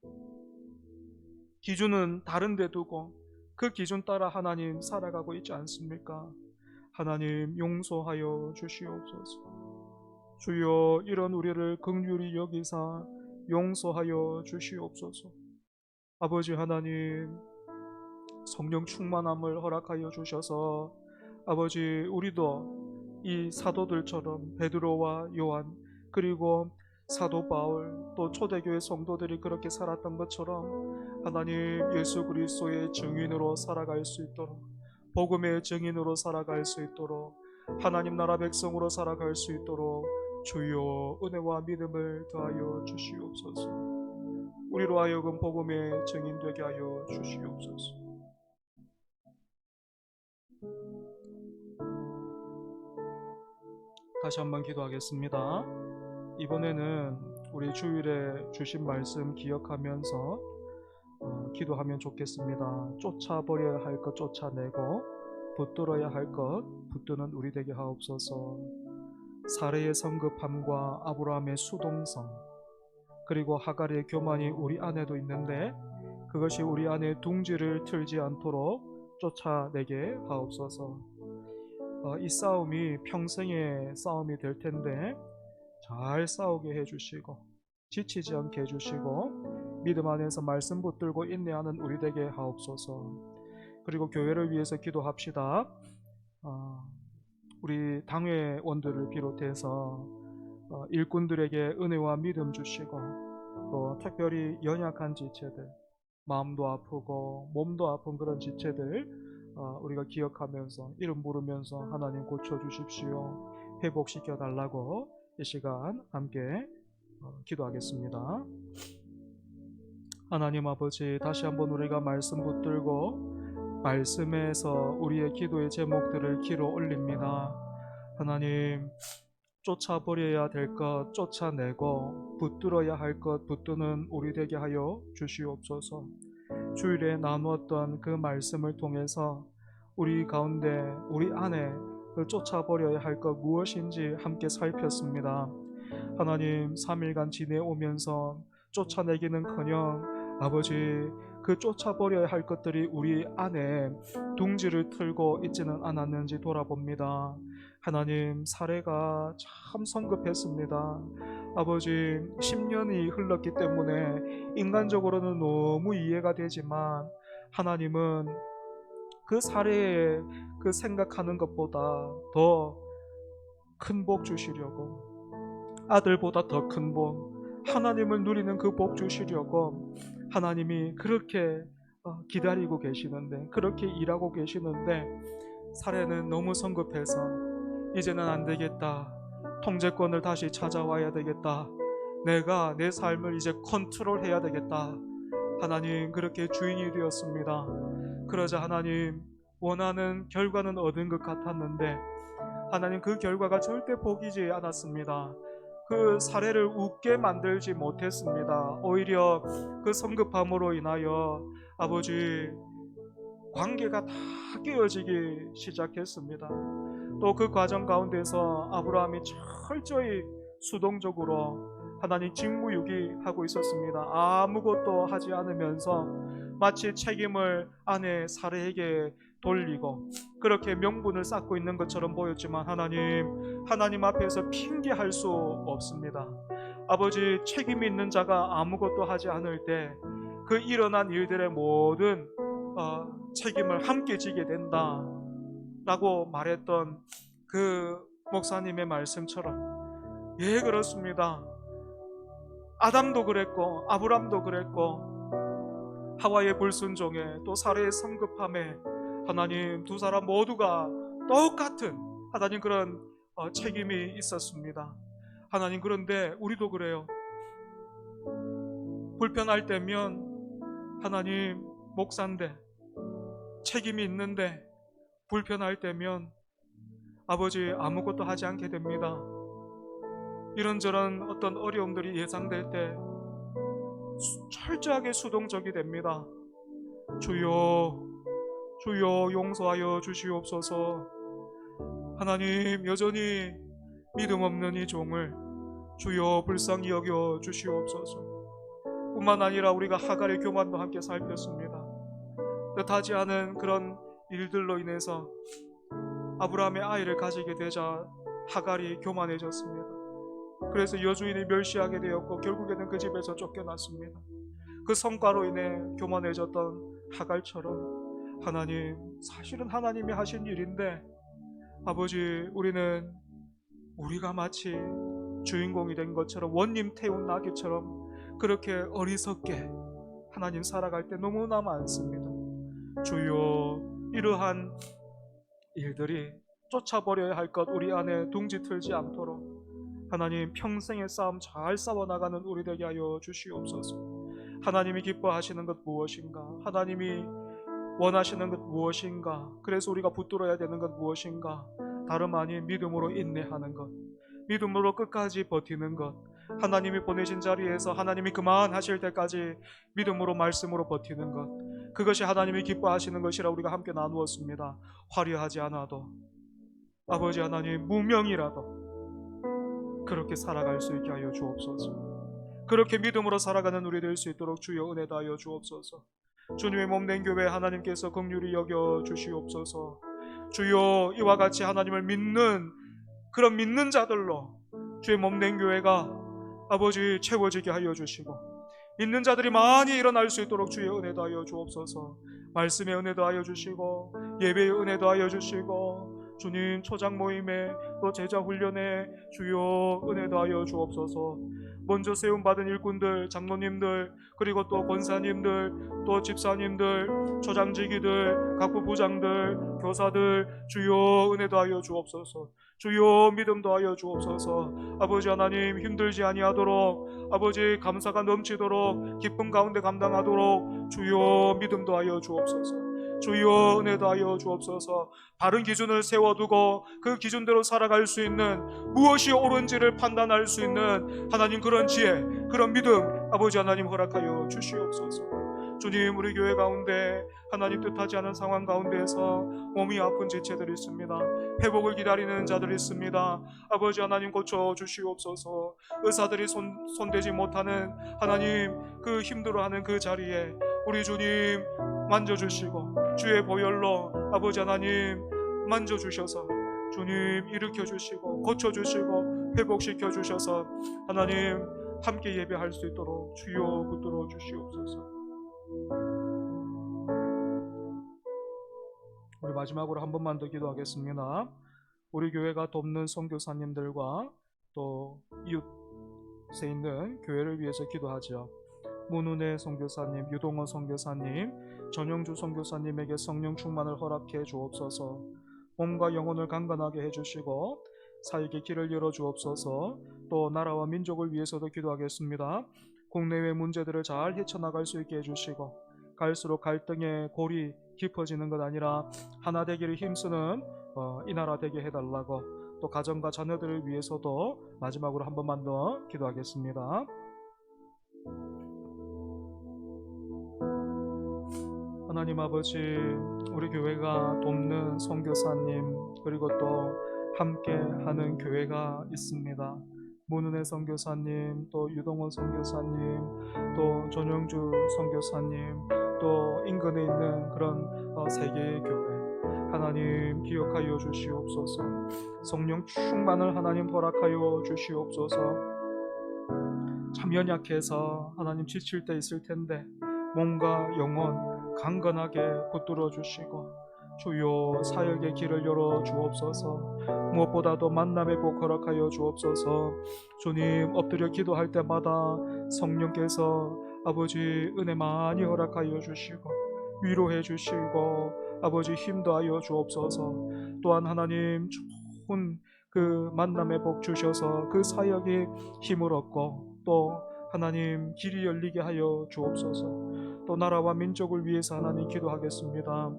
기준은 다른 데 두고 그 기준 따라 하나님 살아가고 있지 않습니까? 하나님 용서하여 주시옵소서. 주여 이런 우리를 긍휼히 여기사 용서하여 주시옵소서. 아버지 하나님 성령 충만함을 허락하여 주셔서 아버지 우리도 이 사도들처럼 베드로와 요한 그리고 사도 바울 또 초대교회 성도들이 그렇게 살았던 것처럼 하나님 예수 그리스도의 증인으로 살아갈 수 있도록 복음의 증인으로 살아갈 수 있도록 하나님 나라 백성으로 살아갈 수 있도록 주여 은혜와 믿음을 더하여 주시옵소서. 우리로 하여금 복음의 증인 되게 하여 주시옵소서. 다시 한번 기도하겠습니다. 이번에는 우리 주일에 주신 말씀 기억하면서 기도하면 좋겠습니다. 쫓아버려야 할 것 쫓아내고 붙들어야 할 것 붙드는 우리 되게 하옵소서. 사레의 성급함과 아브라함의 수동성 그리고 하갈의 교만이 우리 안에도 있는데 그것이 우리 안에 둥지를 틀지 않도록 쫓아내게 하옵소서. 이 싸움이 평생의 싸움이 될 텐데 잘 싸우게 해주시고 지치지 않게 해주시고 믿음 안에서 말씀 붙들고 인내하는 우리 되게 하옵소서. 그리고 교회를 위해서 기도합시다. 우리 당회원들을 비롯해서 일꾼들에게 은혜와 믿음 주시고 또 특별히 연약한 지체들 마음도 아프고 몸도 아픈 그런 지체들 우리가 기억하면서 이름 부르면서 하나님 고쳐주십시오. 회복시켜 달라고 이 시간 함께 기도하겠습니다. 하나님 아버지 다시 한번 우리가 말씀 붙들고 말씀에서 우리의 기도의 제목들을 기로 올립니다. 하나님 쫓아버려야 될 것 쫓아내고 붙들어야 할 것 붙드는 우리 되게 하여 주시옵소서. 주일에 나누었던 그 말씀을 통해서 우리 가운데 우리 안에 그 쫓아버려야 할 것 무엇인지 함께 살폈습니다. 하나님 3일간 지내오면서 쫓아내기는커녕 아버지 그 쫓아버려야 할 것들이 우리 안에 둥지를 틀고 있지는 않았는지 돌아봅니다. 하나님 사례가 참 성급했습니다. 아버지 10년이 흘렀기 때문에 인간적으로는 너무 이해가 되지만 하나님은 그 사례에 그 생각하는 것보다 더 큰 복 주시려고 아들보다 더 큰 복 하나님을 누리는 그 복 주시려고 하나님이 그렇게 기다리고 계시는데 그렇게 일하고 계시는데 사례는 너무 성급해서 이제는 안 되겠다. 통제권을 다시 찾아와야 되겠다. 내가 내 삶을 이제 컨트롤해야 되겠다. 하나님 그렇게 주인이 되었습니다. 그러자 하나님 원하는 결과는 얻은 것 같았는데 하나님 그 결과가 절대 복이지 않았습니다. 그 사례를 웃게 만들지 못했습니다. 오히려 그 성급함으로 인하여 아버지 관계가 다 깨어지기 시작했습니다. 또 그 과정 가운데서 아브라함이 철저히 수동적으로 하나님 직무유기하고 있었습니다. 아무것도 하지 않으면서 마치 책임을 아내 사례에게 돌리고 그렇게 명분을 쌓고 있는 것처럼 보였지만 하나님 앞에서 핑계할 수 없습니다. 아버지 책임이 있는 자가 아무것도 하지 않을 때 그 일어난 일들의 모든 책임을 함께 지게 된다 라고 말했던 그 목사님의 말씀처럼 예 그렇습니다. 아담도 그랬고 아브람도 그랬고 하와의 불순종에 또 사례의 성급함에 하나님 두 사람 모두가 똑같은 하나님 그런 책임이 있었습니다. 하나님 그런데 우리도 그래요. 불편할 때면 하나님 목사인데 책임이 있는데 불편할 때면 아버지 아무것도 하지 않게 됩니다. 이런저런 어떤 어려움들이 예상될 때 철저하게 수동적이 됩니다. 주여 용서하여 주시옵소서. 하나님 여전히 믿음 없는 이 종을 주여 불쌍히 여겨 주시옵소서. 뿐만 아니라 우리가 하갈의 교만도 함께 살폈습니다. 뜻하지 않은 그런 일들로 인해서 아브라함의 아이를 가지게 되자 하갈이 교만해졌습니다. 그래서 여주인이 멸시하게 되었고 결국에는 그 집에서 쫓겨났습니다. 그 성과로 인해 교만해졌던 하갈처럼 하나님, 사실은 하나님이 하신 일인데 아버지, 우리가 마치 주인공이 된 것처럼 원님 태운 나귀처럼 그렇게 어리석게 하나님 살아갈 때 너무나 많습니다. 주여, 이러한 일들이 쫓아버려야 할 것 우리 안에 둥지 틀지 않도록 하나님 평생의 싸움 잘 싸워나가는 우리 되게 하여 주시옵소서. 하나님이 기뻐하시는 것 무엇인가? 하나님이 원하시는 것 무엇인가? 그래서 우리가 붙들어야 되는 것 무엇인가? 다름 아닌 믿음으로 인내하는 것, 믿음으로 끝까지 버티는 것, 하나님이 보내신 자리에서 하나님이 그만하실 때까지 믿음으로 말씀으로 버티는 것, 그것이 하나님이 기뻐하시는 것이라 우리가 함께 나누었습니다. 화려하지 않아도 아버지 하나님, 무명이라도 그렇게 살아갈 수 있게 하여 주옵소서. 그렇게 믿음으로 살아가는 우리 될 수 있도록 주여 은혜 다하여 주옵소서. 주님의 몸된 교회 하나님께서 긍휼히 여겨 주시옵소서. 주여, 이와 같이 하나님을 믿는 그런 믿는 자들로 주의 몸된 교회가 아버지 채워지게 하여 주시고 믿는 자들이 많이 일어날 수 있도록 주의 은혜 다하여 주옵소서. 말씀의 은혜 다하여 주시고 예배의 은혜 다하여 주시고 주님 초장 모임에 또 제자 훈련에 주여 은혜 다하여 주옵소서. 먼저 세움받은 일꾼들, 장로님들, 그리고 또 권사님들, 또 집사님들, 초장지기들, 각부 부장들, 교사들 주여 은혜 다하여 주옵소서. 주여 믿음 다하여 주옵소서. 아버지 하나님, 힘들지 아니하도록 아버지 감사가 넘치도록 기쁨 가운데 감당하도록 주여 믿음 다하여 주옵소서. 주여 은혜 다하여 주옵소서. 바른 기준을 세워두고 그 기준대로 살아갈 수 있는, 무엇이 옳은지를 판단할 수 있는 하나님 그런 지혜, 그런 믿음 아버지 하나님 허락하여 주시옵소서. 주님, 우리 교회 가운데 하나님 뜻하지 않은 상황 가운데에서 몸이 아픈 지체들이 있습니다. 회복을 기다리는 자들이 있습니다. 아버지 하나님 고쳐 주시옵소서. 의사들이 손대지 못하는 하나님 그 힘들어하는 그 자리에 우리 주님 만져주시고 주의 보혈로 아버지 하나님 만져주셔서 주님 일으켜주시고 고쳐주시고 회복시켜주셔서 하나님 함께 예배할 수 있도록 주여 붙들어 주시옵소서. 우리 마지막으로 한 번만 더 기도하겠습니다. 우리 교회가 돕는 선교사님들과 또 이웃에 있는 교회를 위해서 기도하죠. 문은혜 선교사님, 유동원 선교사님, 전영주 선교사님에게 성령 충만을 허락해 주옵소서. 몸과 영혼을 강건하게 해주시고 사역의 길을 열어 주옵소서. 또 나라와 민족을 위해서도 기도하겠습니다. 국내외 문제들을 잘 헤쳐나갈 수 있게 해주시고 갈수록 갈등의 골이 깊어지는 것 아니라 하나 되기를 힘쓰는 이 나라 되게 해달라고, 또 가정과 자녀들을 위해서도 마지막으로 한 번만 더 기도하겠습니다. 하나님 아버지, 우리 교회가 돕는 선교사님 그리고 또 함께하는 교회가 있습니다. 문은혜 선교사님, 또 유동원 선교사님, 또 전영주 선교사님, 또 인근에 있는 그런 세 개의 교회 하나님 기억하여 주시옵소서. 성령 충만을 하나님 허락하여 주시옵소서. 참 연약해서 하나님 지칠 때 있을 텐데 몸과 영혼 강건하게 붙들어 주시고 주여 사역의 길을 열어 주옵소서. 무엇보다도 만남의 복 허락하여 주옵소서. 주님, 엎드려 기도할 때마다 성령께서 아버지 은혜 많이 허락하여 주시고 위로해 주시고 아버지 힘도하여 주옵소서. 또한 하나님 좋은 그 만남의 복 주셔서 그 사역이 힘을 얻고 또 하나님 길이 열리게 하여 주옵소서. 또 나라와 민족을 위해서 하나님 기도하겠습니다.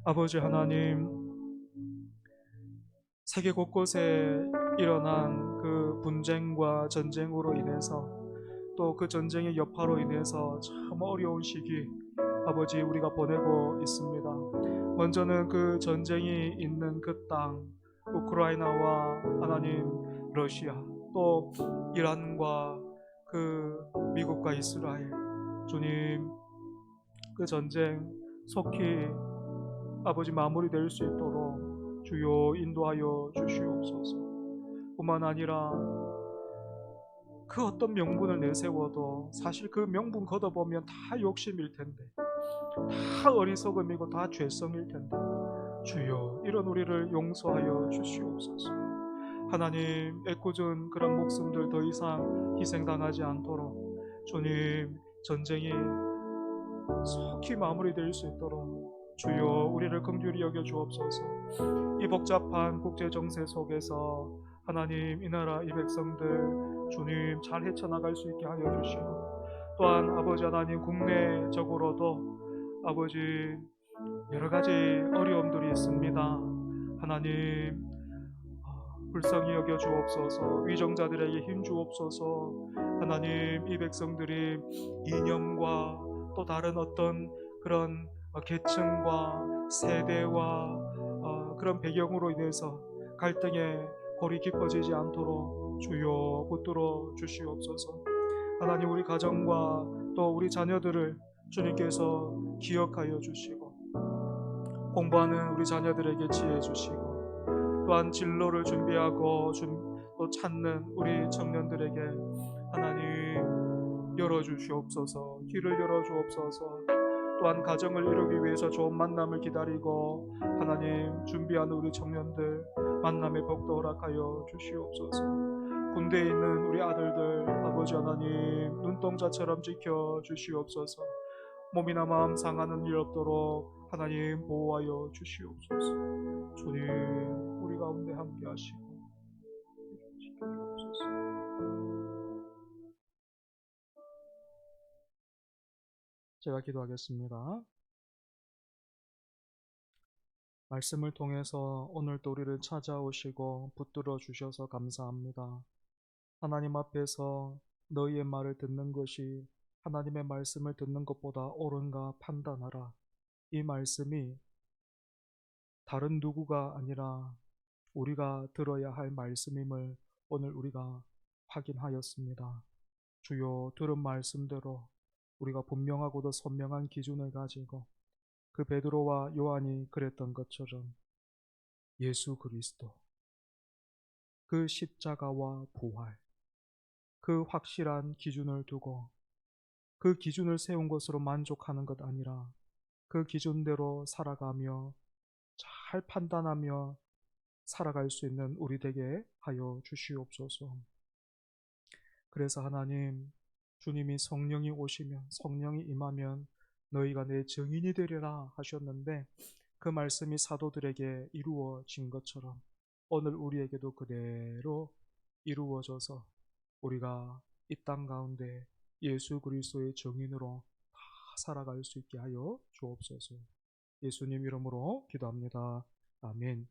아버지 하나님, 세계 곳곳에 일어난 그 분쟁과 전쟁으로 인해서 또 그 전쟁의 여파로 인해서 참 어려운 시기 아버지 우리가 보내고 있습니다. 먼저는 그 전쟁이 있는 그 땅 우크라이나와 하나님 러시아, 또 이란과 그 미국과 이스라엘, 주님, 그 전쟁 속히 아버지 마무리될 수 있도록 주여 인도하여 주시옵소서. 뿐만 아니라 그 어떤 명분을 내세워도 사실 그 명분 걷어보면 다 욕심일 텐데, 다 어리석음이고 다 죄성일 텐데, 주여 이런 우리를 용서하여 주시옵소서. 하나님, 애꿎은 그런 목숨들 더 이상 희생당하지 않도록 주님, 전쟁이 속히 마무리될 수 있도록 주여 우리를 긍휼히 여겨 주옵소서. 이 복잡한 국제 정세 속에서 하나님, 이 나라 이 백성들 주님 잘 헤쳐나갈 수 있게 하여 주시고, 또한 아버지 하나님, 국내적으로도 아버지 여러 가지 어려움들이 있습니다. 하나님, 불쌍히 여겨 주옵소서. 위정자들에게 힘 주옵소서. 하나님, 이 백성들이 이념과 또 다른 어떤 그런 계층과 세대와 그런 배경으로 인해서 갈등의 골이 깊어지지 않도록 주여 붙들어 주시옵소서. 하나님, 우리 가정과 또 우리 자녀들을 주님께서 기억하여 주시고, 공부하는 우리 자녀들에게 지혜 주시고, 또한 진로를 준비하고 또 찾는 우리 청년들에게 하나님 열어주시옵소서. 길을 열어주옵소서. 또한 가정을 이루기 위해서 좋은 만남을 기다리고 하나님 준비하는 우리 청년들 만남의 복도 허락하여 주시옵소서. 군대에 있는 우리 아들들 아버지 하나님 눈동자처럼 지켜 주시옵소서. 몸이나 마음 상하는 일 없도록 하나님 보호하여 주시옵소서. 주님, 우리 가운데 함께 하시고 지켜주옵소서. 제가 기도하겠습니다. 말씀을 통해서 오늘도 우리를 찾아오시고 붙들어 주셔서 감사합니다. 하나님 앞에서 너희의 말을 듣는 것이 하나님의 말씀을 듣는 것보다 옳은가 판단하라. 이 말씀이 다른 누구가 아니라 우리가 들어야 할 말씀임을 오늘 우리가 확인하였습니다. 주여, 들은 말씀대로 우리가 분명하고도 선명한 기준을 가지고 그 베드로와 요한이 그랬던 것처럼 예수 그리스도, 그 십자가와 부활, 그 확실한 기준을 두고 그 기준을 세운 것으로 만족하는 것 아니라 그 기준대로 살아가며 잘 판단하며 살아갈 수 있는 우리 되게 하여 주시옵소서. 그래서 하나님, 주님이 성령이 오시면, 성령이 임하면 너희가 내 증인이 되리라 하셨는데 그 말씀이 사도들에게 이루어진 것처럼 오늘 우리에게도 그대로 이루어져서 우리가 이 땅 가운데 예수 그리스도의 증인으로 다 살아갈 수 있게 하여 주옵소서. 예수님 이름으로 기도합니다. 아멘.